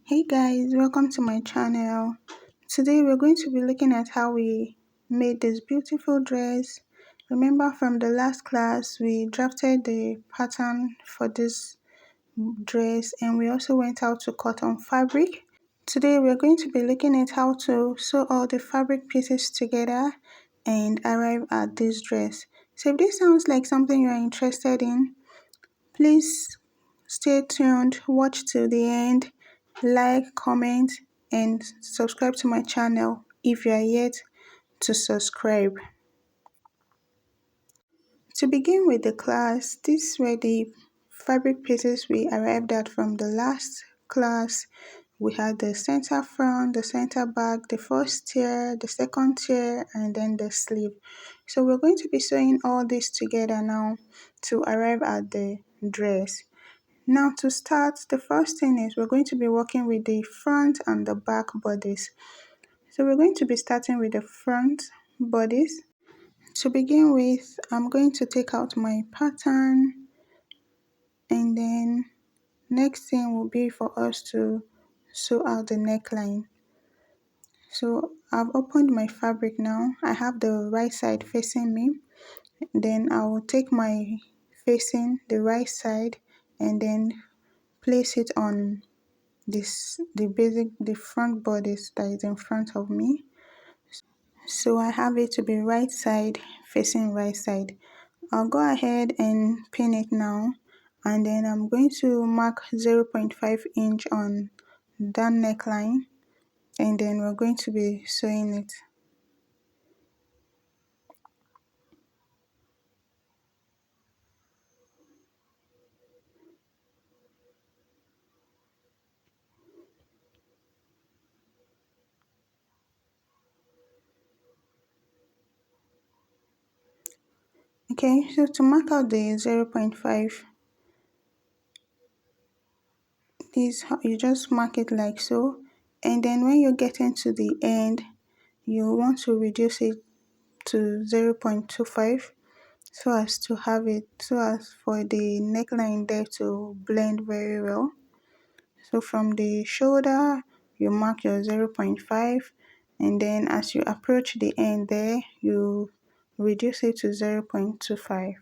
Hey guys, welcome to my channel. Today we're going to be looking at how we made this beautiful dress. Remember from the last class we drafted the pattern for this dress and we also went out to cut on fabric. Today we're going to be looking at how to sew all the fabric pieces together and arrive at this dress. So if this sounds like something you're interested in, please stay tuned, watch till the end, like, comment, and subscribe to my channel if you are yet to subscribe. To begin with the class, these were the fabric pieces we arrived at from the last class. We had the center front, the center back, the first tier, the second tier, and then the sleeve. So we're going to be sewing all this together now to arrive at the dress. Now to start, the first thing is we're going to be working with the front and the back bodice. So we're going to be starting with the front bodice. To begin with, I'm going to take out my pattern, and then next thing will be for us to sew out the neckline. So I've opened my fabric now. I have the right side facing me. Then I will take my facing the right side and then place it on the front bodice that is in front of me. So I have it to be right side facing right side. I'll go ahead and pin it now, and then I'm going to mark 0.5 inch on that neckline, and then we're going to be sewing it. Okay, so to mark out the 0.5, this you just mark it like so, and then when you're getting to the end, you want to reduce it to 0.25 so as to have it, so as for the neckline there to blend very well. So from the shoulder you mark your 0.5, and then as you approach the end there you reduce it to 0.25.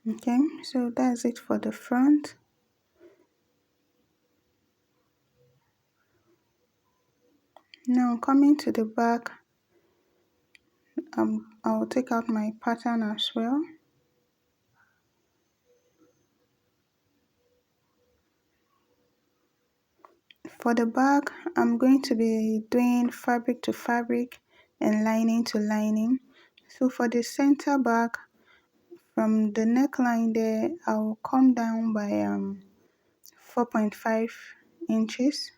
Okay, so that's it for the front. Now coming to the back, I'll take out my pattern as well. For the back, I'm going to be doing fabric to fabric and lining to lining. So for the center back, from the neckline there, I'll come down by 4.5 inches.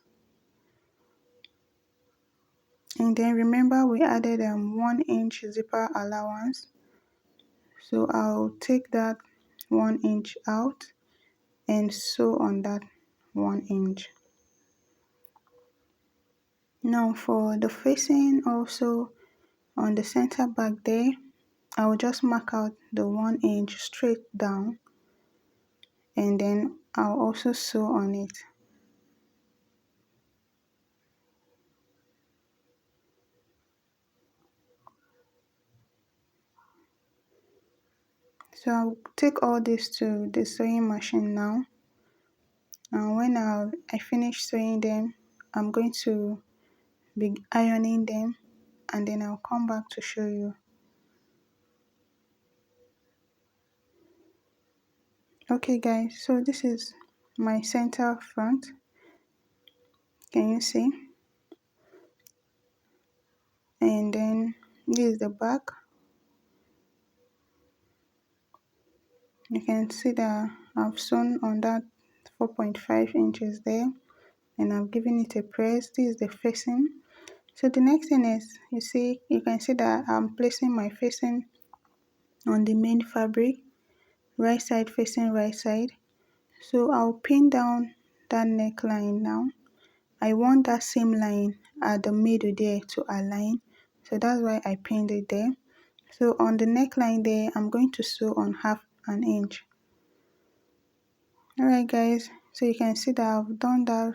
And then remember we added 1 inch zipper allowance. So I'll take that 1 inch out and sew on that 1 inch. Now for the facing also, on the center back there, I will just mark out the 1 inch straight down, and then I'll also sew on it. So I'll take all this to the sewing machine now, and when I finish sewing them, I'm going to be ironing them, and then I'll come back to show you. Okay guys, so this is my center front. Can you see? And then this is the back. You can see that I've sewn on that 4.5 inches there, and I've given it a press. This is the facing. So the next thing is, you can see that I'm placing my facing on the main fabric, right side facing right side. So I'll pin down that neckline now. I want that same line at the middle there to align, so that's why I pinned it there. So on the neckline there, I'm going to sew on 1/2 inch. Alright guys, so you can see that I've done that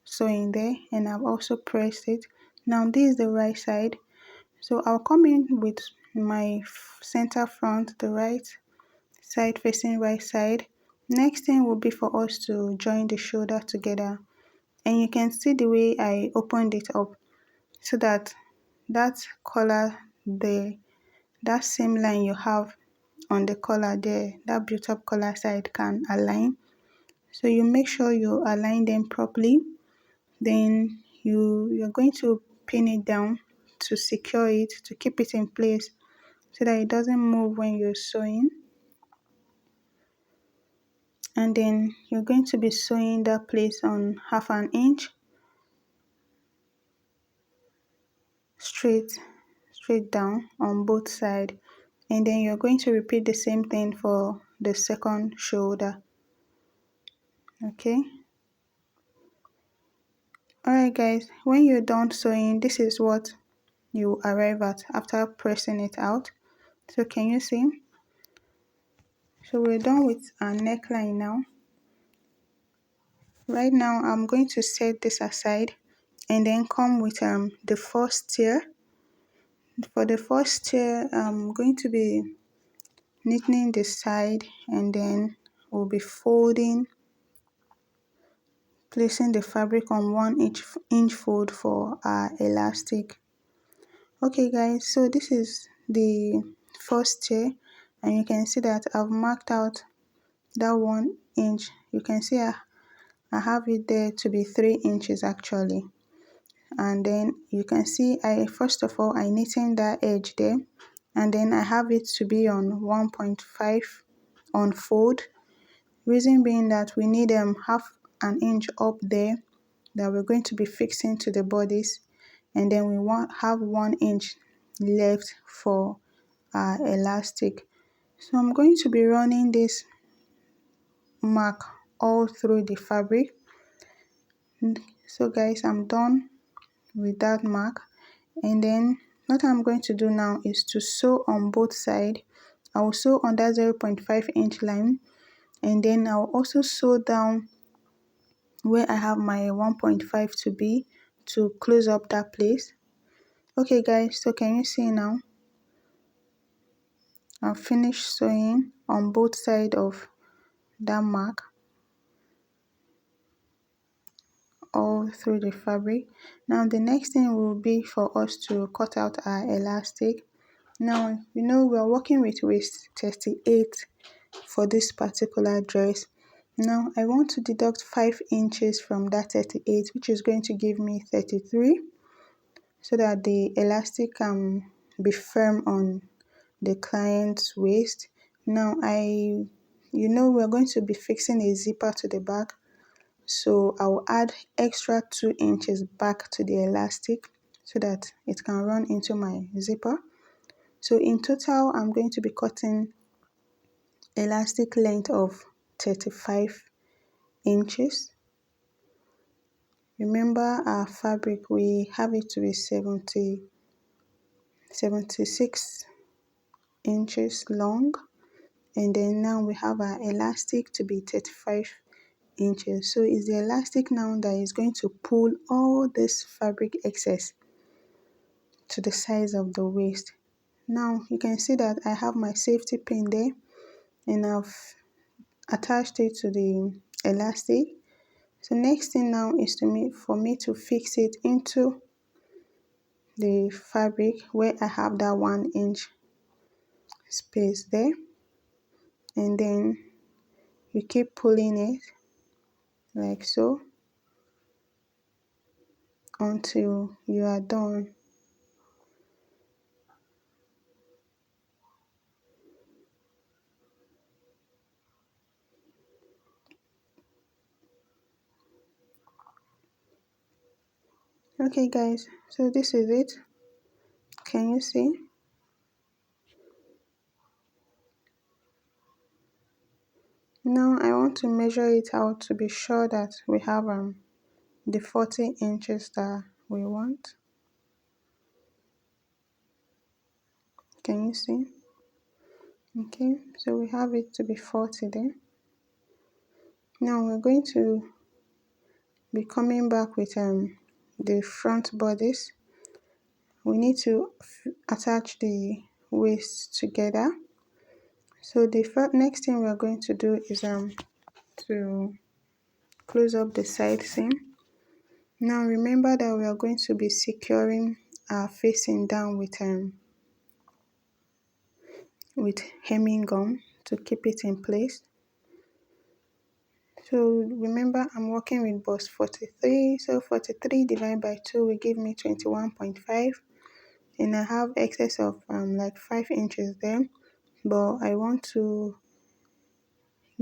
sewing there and I've also pressed it. Now this is the right side, so I'll come in with my center front, the right side facing right side. Next thing will be for us to join the shoulder together, and you can see the way I opened it up so that that collar there, that same line you have on the collar there, that built up collar side can align. So you make sure you align them properly. Then you're going to pin it down to secure it, to keep it in place so that it doesn't move when you're sewing. And then you're going to be sewing that place on 1/2 inch straight down on both sides, and then you're going to repeat the same thing for the second shoulder. Okay, alright guys, when you're done sewing, this is what you arrive at after pressing it out. So can you see? So we're done with our neckline now. Right now I'm going to set this aside and then come with the first tier. For the first tier, I'm going to be neatening the side, and then we'll be folding, placing the fabric on 1 inch fold for our elastic. Okay guys, so this is the first tier, and you can see that I've marked out that 1 inch. You can see I have it there to be 3 inches actually. And then you can see first of all I neaten that edge there, and then I have it to be on 1.5 on fold. Reason being that we need 1/2 inch up there that we're going to be fixing to the bodice, and then we have 1 inch left for our elastic. So I'm going to be running this mark all through the fabric. So guys, I'm done with that mark, and then what I'm going to do now is to sew on both sides. I will sew on that 0.5 inch line, and then I'll also sew down where I have my 1.5 to be, to close up that place. Okay guys, so can you see now? I've finished sewing on both sides of that mark all through the fabric. Now the next thing will be for us to cut out our elastic. Now you know we are working with waist 38 for this particular dress. Now I want to deduct 5 inches from that 38, which is going to give me 33, so that the elastic can be firm on the client's waist. Now you know we're going to be fixing a zipper to the back, so I'll add extra 2 inches back to the elastic so that it can run into my zipper. So in total I'm going to be cutting elastic length of 35 inches. Remember our fabric, we have it to be 76 inches long, and then now we have our elastic to be 35 inches. So it's the elastic now that is going to pull all this fabric excess to the size of the waist. Now you can see that I have my safety pin there, and I've attached it to the elastic. So next thing now is for me to fix it into the fabric where I have that 1 inch space there, and then you keep pulling it like so until you are done. Okay guys, so this is it. Can you see? Now I want to measure it out to be sure that we have the 40 inches that we want. Can you see? Okay, so we have it to be 40 there. Now we're going to be coming back with the front bodice. We need to attach the waist together. So the next thing we're going to do is to close up the side seam. Now remember that we are going to be securing our facing down with hemming gum to keep it in place. So remember I'm working with bust 43, so 43 divided by 2 will give me 21.5, and I have excess of like 5 inches there, but I want to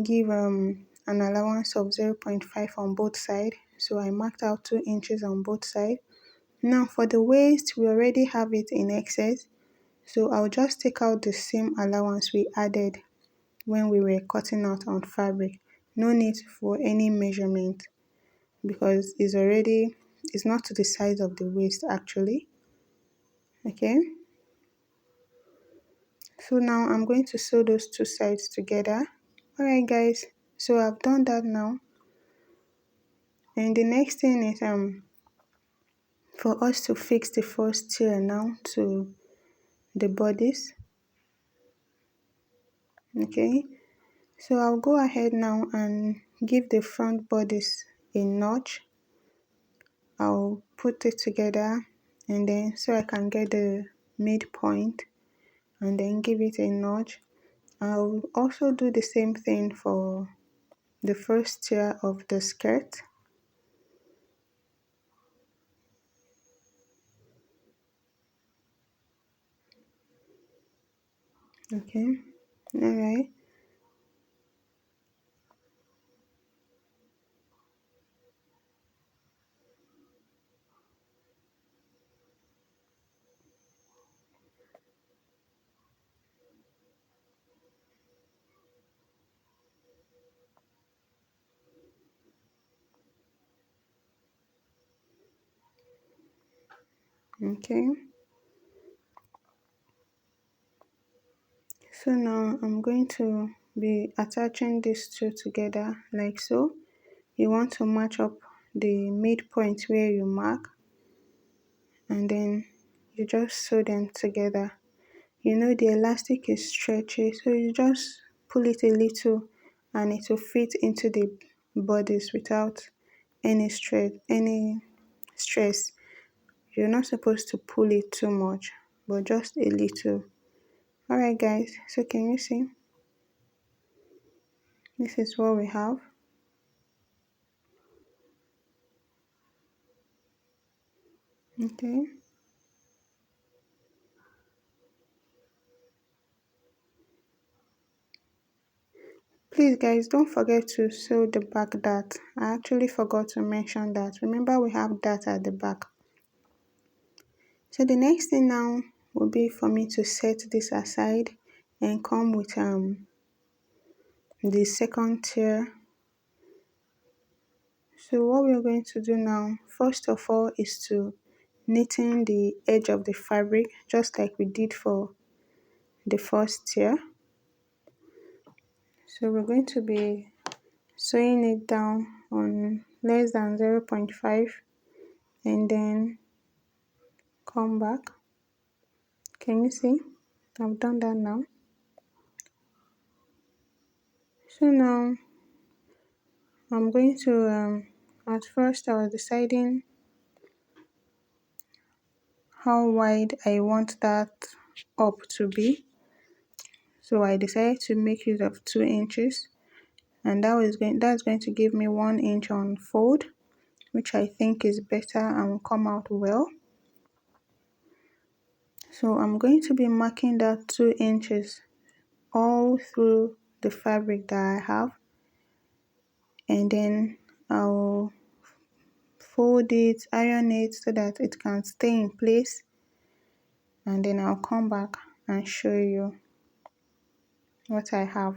give an allowance of 0.5 on both sides, so I marked out 2 inches on both sides. Now for the waist, we already have it in excess, so I'll just take out the same allowance we added when we were cutting out on fabric. No need for any measurement because it's not to the size of the waist actually. Okay, so now I'm going to sew those two sides together. Alright guys, so I've done that now, and the next thing is for us to fix the first tier now to the bodice. Okay, so I'll go ahead now and give the front bodice a notch. I'll put it together and then so I can get the midpoint and then give it a notch. I'll also do the same thing for the first tier of the skirt. Okay, alright. Okay, so now I'm going to be attaching these two together like so. You want to match up the midpoint where you mark, and then you just sew them together. You know the elastic is stretchy, so you just pull it a little and it will fit into the bodice without any stress. You're not supposed to pull it too much, but just a little. Alright guys, so can you see? This is what we have. Okay. Please guys, don't forget to sew the back dart. I actually forgot to mention that. Remember we have dart at the back. So the next thing now will be for me to set this aside and come with the second tier. So what we're going to do now, first of all, is to knitting the edge of the fabric just like we did for the first tier. So we're going to be sewing it down on less than 0.5 and then come back. Can you see? I've done that now. So now I'm going to at first I was deciding how wide I want that up to be. So I decided to make use of 2 inches, and that's going to give me 1 inch on fold, which I think is better and will come out well. So I'm going to be marking that 2 inches all through the fabric that I have, and then I'll fold it, iron it so that it can stay in place, and then I'll come back and show you what I have.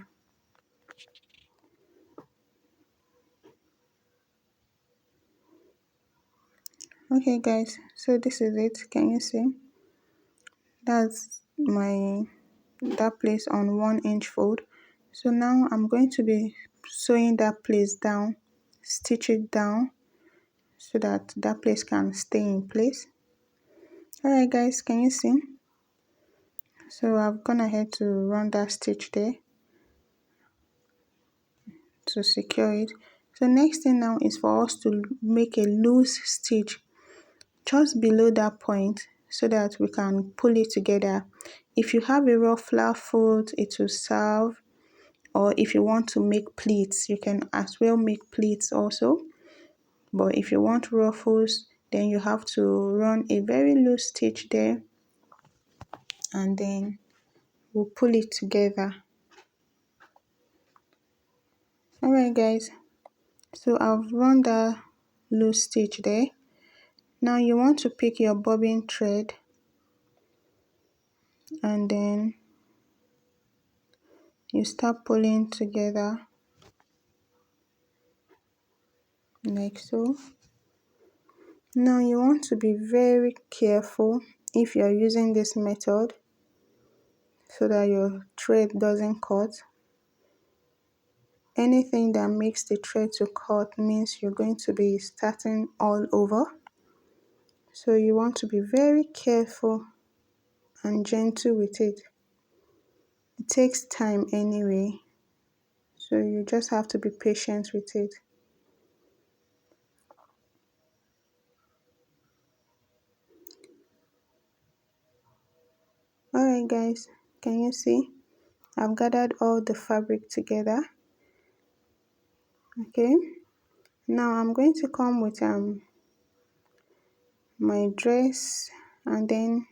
Okay guys, so this is it. Can you see? That's my that place on 1 inch fold. So now I'm going to be sewing that place down, stitch it down so that that place can stay in place. Alright guys, can you see? So I've gone ahead to run that stitch there to secure it. So next thing now is for us to make a loose stitch just below that point so that we can pull it together. If you have a rough flower fold, it will serve, or if you want to make pleats, you can as well make pleats also. But if you want ruffles, then you have to run a very loose stitch there, and then we'll pull it together. Alright guys, so I've run the loose stitch there. Now you want to pick your bobbin thread, and then you start pulling together like so. Now you want to be very careful if you are using this method so that your thread doesn't cut. Anything that makes the thread to cut means you're going to be starting all over. So you want to be very careful and gentle with it. It takes time anyway, so you just have to be patient with it. Alright guys, can you see? I've gathered all the fabric together. Okay, now I'm going to come with my dress, and then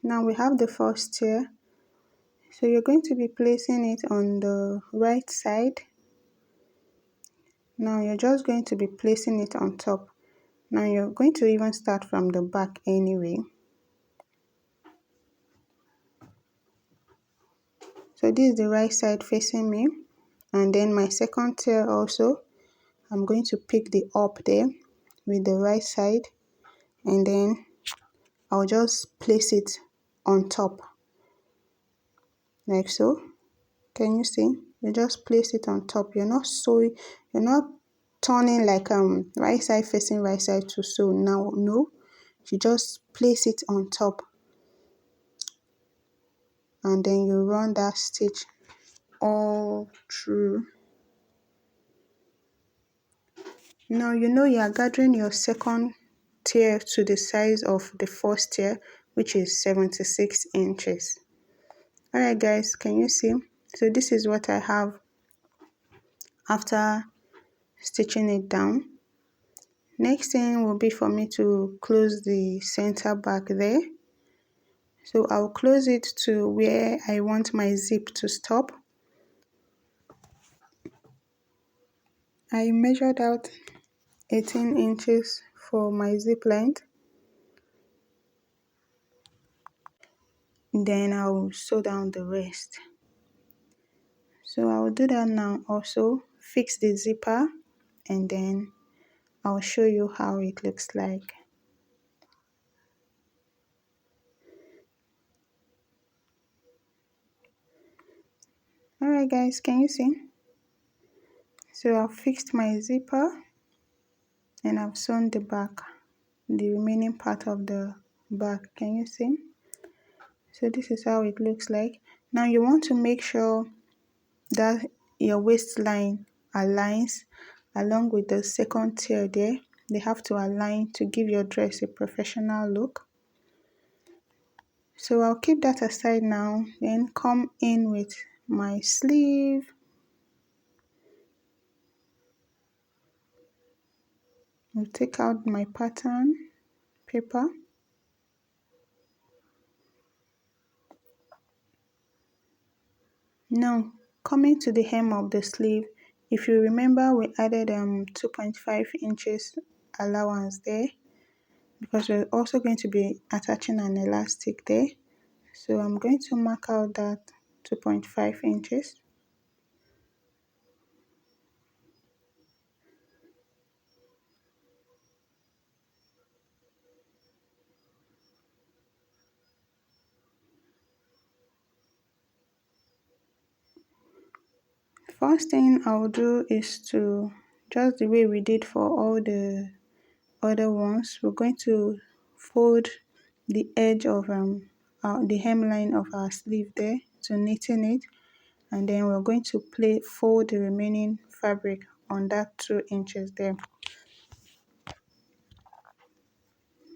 now we have the first tier. So you're going to be placing it on the right side. Now you're just going to be placing it on top. Now you're going to even start from the back anyway. So this is the right side facing me, and then my second tier also, I'm going to pick the up there with the right side, and then I'll just place it on top like so. Can you see? You just place it on top. You're not sewing, you're not turning like right side facing right side to sew. Now no, you just place it on top, and then you run that stitch all through. Now you know you are gathering your second tier to the size of the first tier, which is 76 inches. Alright guys, can you see? So this is what I have after stitching it down. Next thing will be for me to close the center back there. So I'll close it to where I want my zip to stop. I measured out 18 inches for my zip length. Then I'll sew down the rest. So I'll do that now also, fix the zipper, and then I'll show you how it looks like. Alright guys, can you see? So I've fixed my zipper and I've sewn the back, the remaining part of the back. Can you see? So this is how it looks like. Now you want to make sure that your waistline aligns along with the second tier there. They have to align to give your dress a professional look. So I'll keep that aside now, then come in with my sleeve. I'll take out my pattern paper. Now coming to the hem of the sleeve, if you remember we added 2.5 inches allowance there because we're also going to be attaching an elastic there. So I'm going to mark out that 2.5 inches. First thing I'll do is to, just the way we did for all the other ones, we're going to fold the edge of the hemline of our sleeve there to neaten it, and then we're going to fold the remaining fabric on that 2 inches there.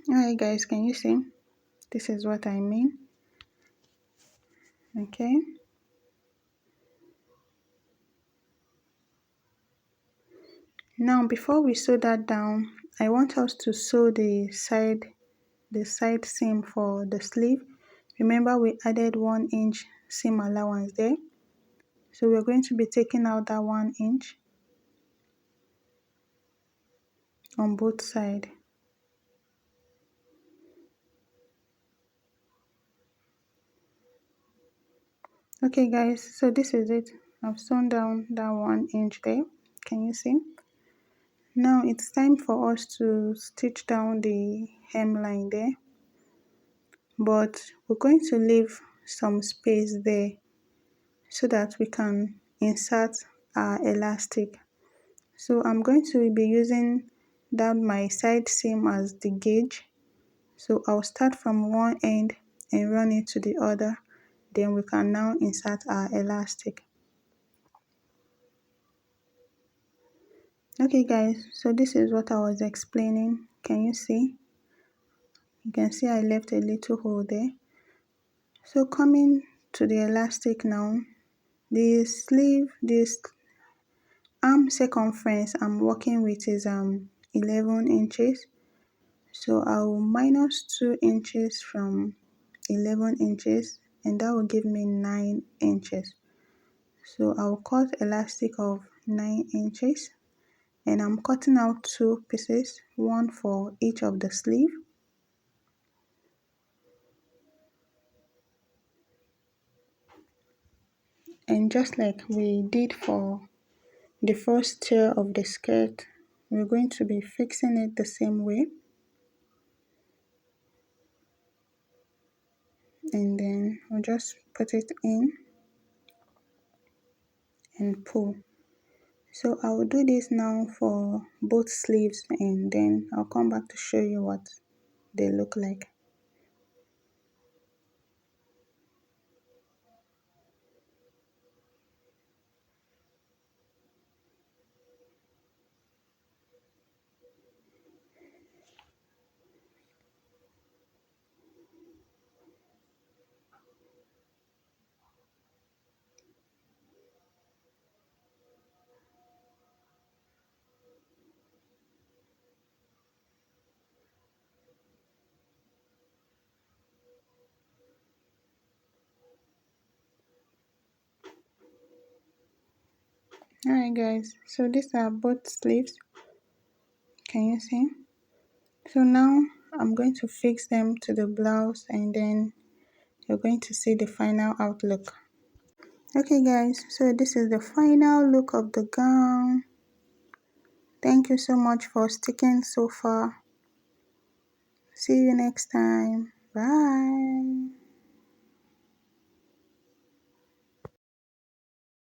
Alright guys, can you see? This is what I mean. Okay. Now before we sew that down, I want us to sew the side seam for the sleeve. Remember we added 1 inch seam allowance there. So we're going to be taking out that 1 inch on both sides. Okay guys, so this is it. I've sewn down that 1 inch there. Can you see? Now it's time for us to stitch down the hemline there. But we're going to leave some space there so that we can insert our elastic. So I'm going to be using my side seam as the gauge. So I'll start from one end and run it to the other. Then we can now insert our elastic. Okay guys, so this is what I was explaining. Can you see? You can see I left a little hole there. So coming to the elastic now, this arm circumference I'm working with is 11 inches. So I will minus 2 inches from 11 inches, and that will give me 9 inches. So I will cut elastic of 9 inches, and I'm cutting out 2 pieces, one for each of the sleeve. And just like we did for the first tier of the skirt, we're going to be fixing it the same way. And then we'll just put it in and pull. So I will do this now for both sleeves, and then I'll come back to show you what they look like. Alright guys, so these are both sleeves. Can you see? So now I'm going to fix them to the blouse, and then you're going to see the final outlook. Okay guys, so this is the final look of the gown. Thank you so much for sticking so far. See you next time. Bye.